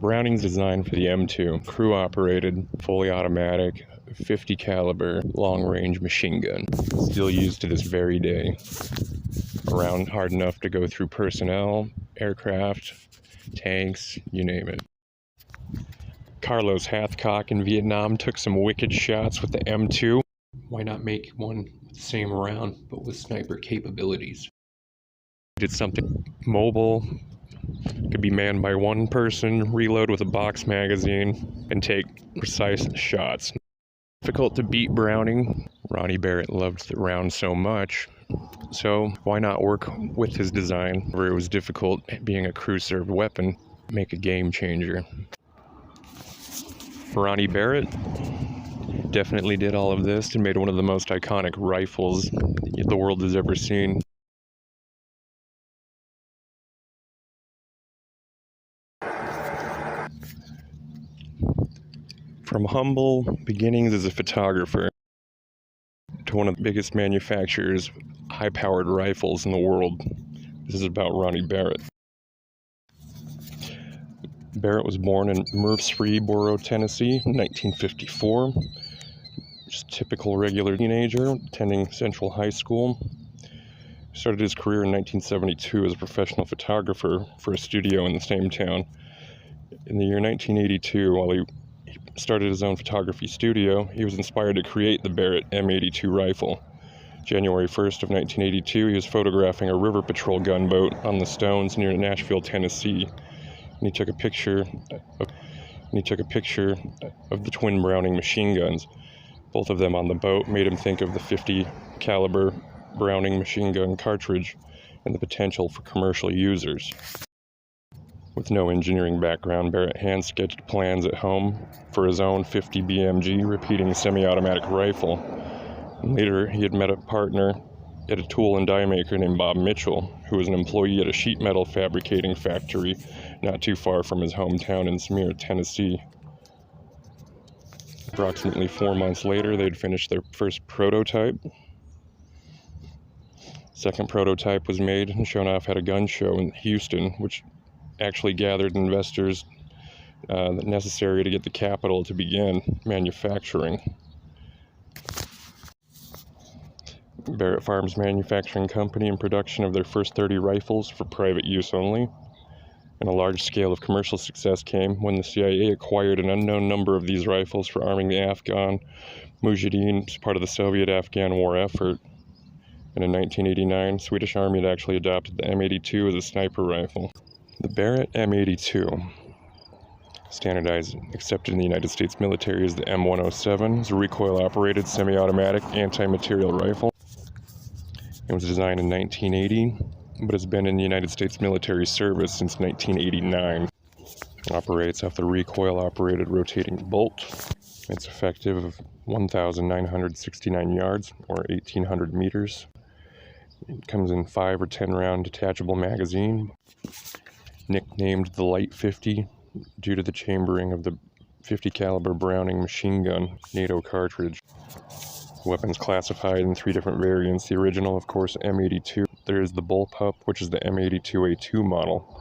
Browning's designed for the M2, crew-operated, fully automatic, 50 caliber, long-range machine gun, still used to this very day. Around hard enough to go through personnel, aircraft, tanks, you name it. Carlos Hathcock in Vietnam took some wicked shots with the M2. Why not make one with the same round, but with sniper capabilities? Did something mobile, could be manned by one person, reload with a box magazine, and take precise shots. Difficult to beat Browning. Ronnie Barrett loved the round so much, so why not work with his design where it was difficult being a crew-served weapon, make a game changer. Ronnie Barrett definitely did all of this and made one of the most iconic rifles the world has ever seen. From humble beginnings as a photographer to one of the biggest manufacturers of high-powered rifles in the world, this is about Ronnie Barrett. Barrett was born in Murfreesboro, Tennessee in 1954. Just typical regular teenager, attending Central High School. Started his career in 1972 as a professional photographer for a studio in the same town. In the year 1982, while he started his own photography studio, he was inspired to create the Barrett M82 rifle. January 1st of 1982, he was photographing a river patrol gunboat on the Stones near Nashville, Tennessee. And he took a picture of the twin Browning machine guns. Both of them on the boat made him think of the 50 caliber Browning machine gun cartridge and the potential for commercial users. With no engineering background, Barrett hand-sketched plans at home for his own 50 BMG repeating semi-automatic rifle. And later, he had met a partner at a tool and die maker named Bob Mitchell, who was an employee at a sheet metal fabricating factory not too far from his hometown in Smyrna, Tennessee. Approximately 4 months later, they'd finished their first prototype. Second prototype was made and shown off at a gun show in Houston, which actually gathered investors necessary to get the capital to begin manufacturing. Barrett Farms Manufacturing Company in production of their first 30 rifles for private use only. And a large scale of commercial success came when the CIA acquired an unknown number of these rifles for arming the Afghan Mujahideen as part of the Soviet-Afghan war effort. And in 1989, the Swedish Army had actually adopted the M82 as a sniper rifle. The Barrett M82, standardized and accepted in the United States military as the M107, is a recoil-operated semi-automatic anti-material rifle. It was designed in 1980, but has been in the United States military service since 1989. It operates off the recoil-operated rotating bolt. It's effective of 1,969 yards, or 1,800 meters. It comes in 5 or 10 round detachable magazine, nicknamed the Light 50 due to the chambering of the 50 caliber Browning machine gun NATO cartridge. The weapon's classified in 3 different variants. The original, of course, M82. There is the Bullpup, which is the M82A2 model.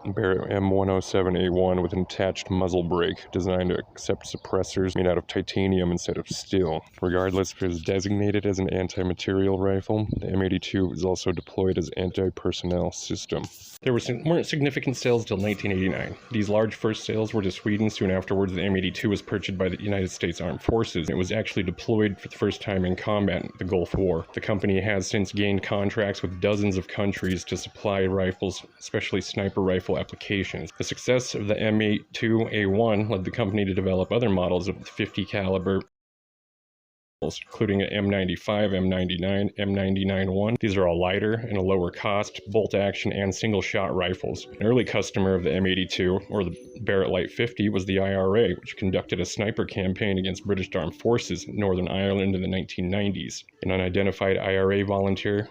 Barrett M107A1 with an attached muzzle brake designed to accept suppressors made out of titanium instead of steel. Regardless if it is designated as an anti-material rifle, the M82 is also deployed as anti-personnel system. There weren't significant sales until 1989. These large first sales were to Sweden. Soon afterwards, the M82 was purchased by the United States Armed Forces. It was actually deployed for the first time in combat in the Gulf War. The company has since gained contracts with dozens of countries to supply rifles, especially sniper rifle applications. The success of the M82A1 led the company to develop other models of 50 caliber, including an M95, M99, M99-1. These are all lighter and a lower cost, bolt action and single shot rifles. An early customer of the M82, or the Barrett Light 50, was the IRA, which conducted a sniper campaign against British armed forces in Northern Ireland in the 1990s. An unidentified IRA volunteer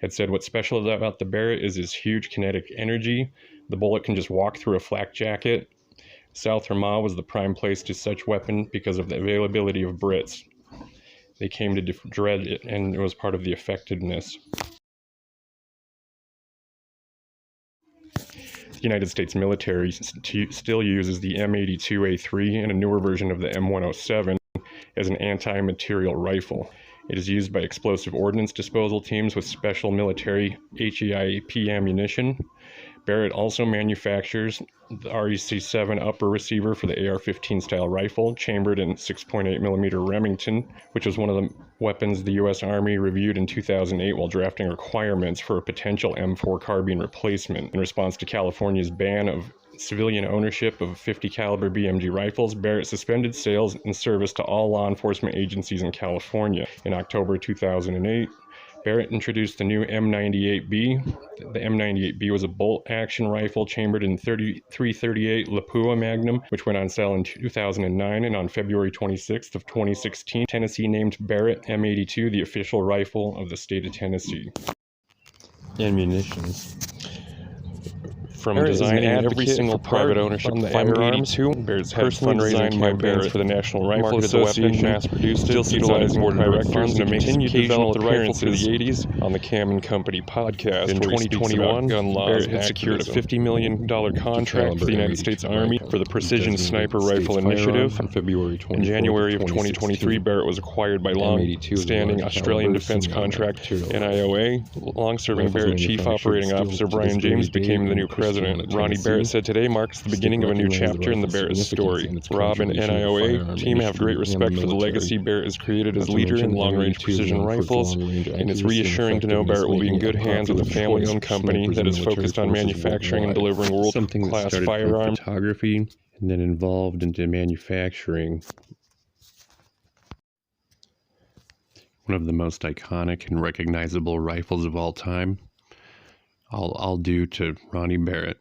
had said what's special about the Barrett is its huge kinetic energy. The bullet can just walk through a flak jacket. South Armagh was the prime place to such weapon because of the availability of Brits. They came to dread it, and it was part of the effectiveness. The United States military still uses the M82A3 and a newer version of the M107 as an anti-material rifle. It is used by explosive ordnance disposal teams with special military HEIP ammunition. Barrett also manufactures the REC-7 upper receiver for the AR-15 style rifle, chambered in 6.8mm Remington, which was one of the weapons the U.S. Army reviewed in 2008 while drafting requirements for a potential M4 carbine replacement. In response to California's ban of civilian ownership of 50 caliber BMG rifles, Barrett suspended sales and service to all law enforcement agencies in California. In October 2008, Barrett introduced the new M98B. The M98B was a bolt-action rifle chambered in 338 Lapua Magnum, which went on sale in 2009, and on February 26th of 2016, Tennessee named Barrett M82 the official rifle of the state of Tennessee. Ammunitions. From designing every single private ownership of firearms, Barrett's had fundraising campaigns for the National Rifle Association, mass-produced, still utilizing board of directors, and continued to develop the rifle through the 80s. On the Cam and Company podcast, in 2021, Barrett had secured a $50 million contract for the United States Army for the Precision Sniper Rifle Initiative. In January of 2023, Barrett was acquired by long-standing Australian Defence Contractor NIOA. Long-serving Barrett Chief Operating Officer Brian James became the new president. Ronnie Barrett said today marks the beginning of a new chapter in the Barrett story. Rob and NIOA team have great respect for the legacy Barrett has created as leader in long-range precision rifles, and it's reassuring to know Barrett will be in good hands with a family-owned company that is focused on manufacturing and delivering world-class firearms. Photography and then involved into manufacturing. One of the most iconic and recognizable rifles of all time. I'll do to Ronnie Barrett.